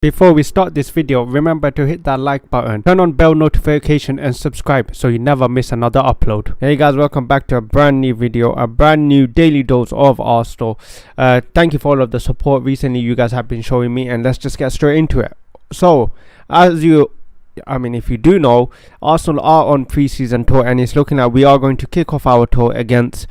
Before we start this video, remember to hit that like button, turn on bell notification and subscribe so you never miss another upload. Hey guys, welcome back to a brand new video, a brand new daily dose of Arsenal. Thank you for all of the support recently you guys have been showing me, and let's just get straight into it. So, if you do know, Arsenal are on pre-season tour, and it's looking like we are going to kick off our tour against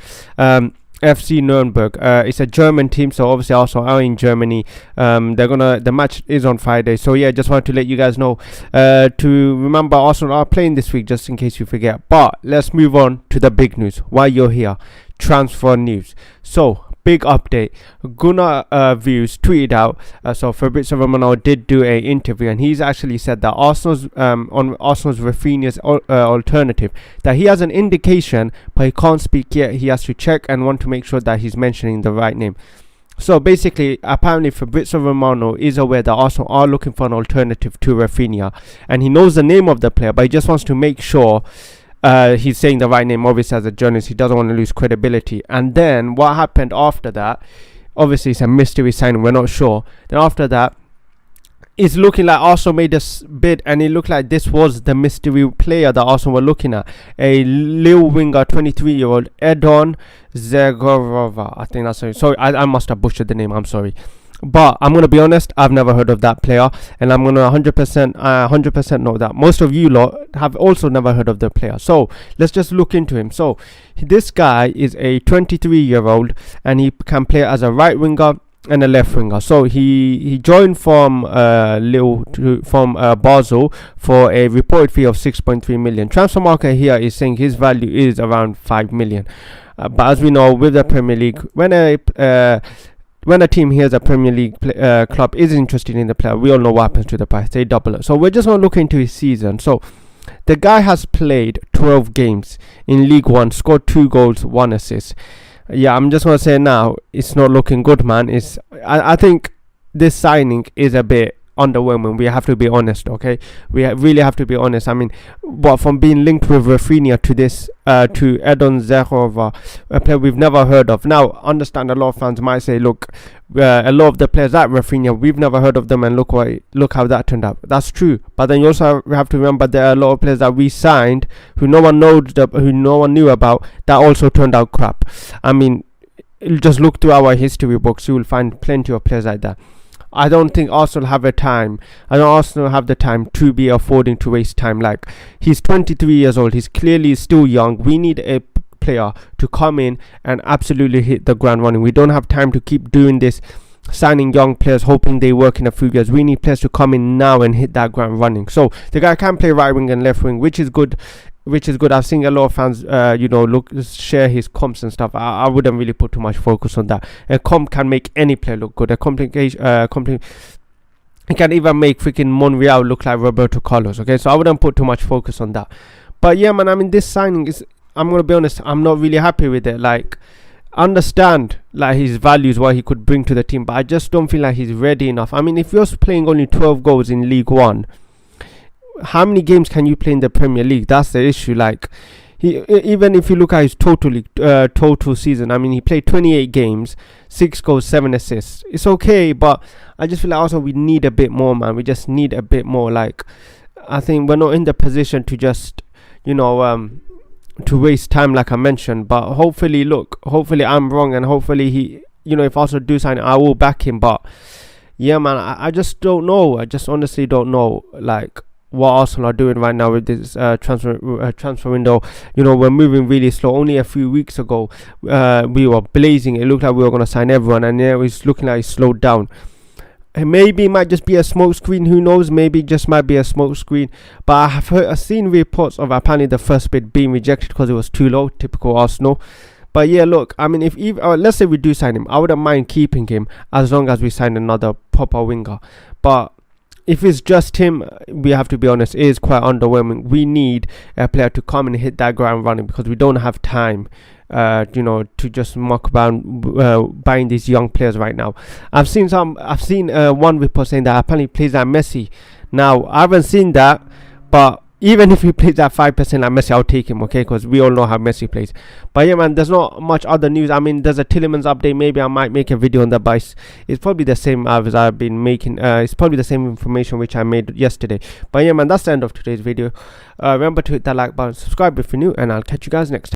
FC Nuremberg. It's a German team, so obviously Arsenal are in Germany. The match is on Friday, so yeah, just wanted to let you guys know to remember Arsenal are playing this week, just in case you forget. But let's move on to the big news while you're here. Transfer news. So big update. Gunnar Views tweeted out, so Fabrizio Romano did do a interview, and he's actually said that Arsenal's Rafinha's alternative, that he has an indication but he can't speak yet. He has to check and want to make sure that he's mentioning the right name. So basically, apparently Fabrizio Romano is aware that Arsenal are looking for an alternative to Rafinha, and he knows the name of the player, but he just wants to make sure he's saying the right name. Obviously, as a journalist, he doesn't want to lose credibility. And then what happened after that, obviously it's a mystery signing, we're not sure. Then after that, it's looking like Arsenal made a bid, and it looked like this was the mystery player that Arsenal were looking at. A Lille winger, 23-year-old Edon Zhegrova. I think that's sorry. I must have butchered the name, I'm sorry. But I'm going to be honest, I've never heard of that player, and I'm going to 100% know that most of you lot have also never heard of the player. So let's just look into him. So this guy is a 23-year-old, and he can play as a right winger and a left winger. So he joined from Lille from Basel for a reported fee of 6.3 million. Transfer market here is saying his value is around 5 million. But as we know, with the Premier League, when a team hears a Premier League club is interested in the player, we all know what happens to the price. They double it. So we're just going to look into his season. So the guy has played 12 games in League One, scored 2 goals, 1 assist. Yeah, I'm just going to say now, it's not looking good, man. I think this signing is a bit underwhelming. We have to be honest, okay? We really have to be honest. I mean, from being linked with Rafinha to this to Edon Zhegrova, a player we've never heard of. Now, understand, a lot of fans might say, look, a lot of the players at Rafinha, we've never heard of them, and look how that turned out. That's true, but then you also have to remember there are a lot of players that we signed who no one knew about, that also turned out crap. I mean, just look through our history books, you will find plenty of players like that. I don't think Arsenal have the time to be affording to waste time. Like, he's 23 years old. He's clearly still young. We need a player to come in and absolutely hit the ground running. We don't have time to keep doing this, signing young players, hoping they work in a few years. We need players to come in now and hit that ground running. So the guy can play right wing and left wing, which is good. I've seen a lot of fans, share his comps and stuff. I wouldn't really put too much focus on that. A comp can make any player look good. It can even make freaking Monreal look like Roberto Carlos. Okay, so I wouldn't put too much focus on that. But yeah, man, I mean, this signing is, I'm gonna be honest, I'm not really happy with it. Like, understand like his values, what he could bring to the team, but I just don't feel like he's ready enough. I mean, if you're playing only 12 goals in League One, how many games can you play in the Premier League? That's the issue. Like, even if you look at his total season, I mean, he played 28 games, 6 goals, 7 assists. It's okay, but I just feel like also we need a bit more, man. We just need a bit more. Like, I think we're not in the position to just, to waste time, like I mentioned. But hopefully I'm wrong, and hopefully he, if Arsenal do sign, I will back him. But yeah, man, I just don't know. I just honestly don't know, like, what Arsenal are doing right now with this transfer window. We're moving really slow. Only a few weeks ago, we were blazing. It looked like we were going to sign everyone, and now it's looking like it's slowed down. And maybe it might just be a smoke screen. Who knows? Maybe it just might be a smoke screen. But I've seen reports of apparently the first bid being rejected because it was too low. Typical Arsenal. But yeah, look, I mean, if let's say we do sign him, I wouldn't mind keeping him as long as we sign another proper winger. But if it's just him, we have to be honest, it is quite underwhelming. We need a player to come and hit that ground running, because we don't have time, to just muck around buying these young players right now. I've seen one report saying that apparently he plays like Messi. Now, I haven't seen that, but Even if he plays at 5% like Messi, I'll take him, okay? Because we all know how Messi plays. But yeah, man, there's not much other news. I mean, there's a Tillemans update. Maybe I might make a video on that, but it's probably the same as I've been making. It's probably the same information which I made yesterday. But yeah, man, that's the end of today's video. Remember to hit that like button, subscribe if you're new, and I'll catch you guys next time.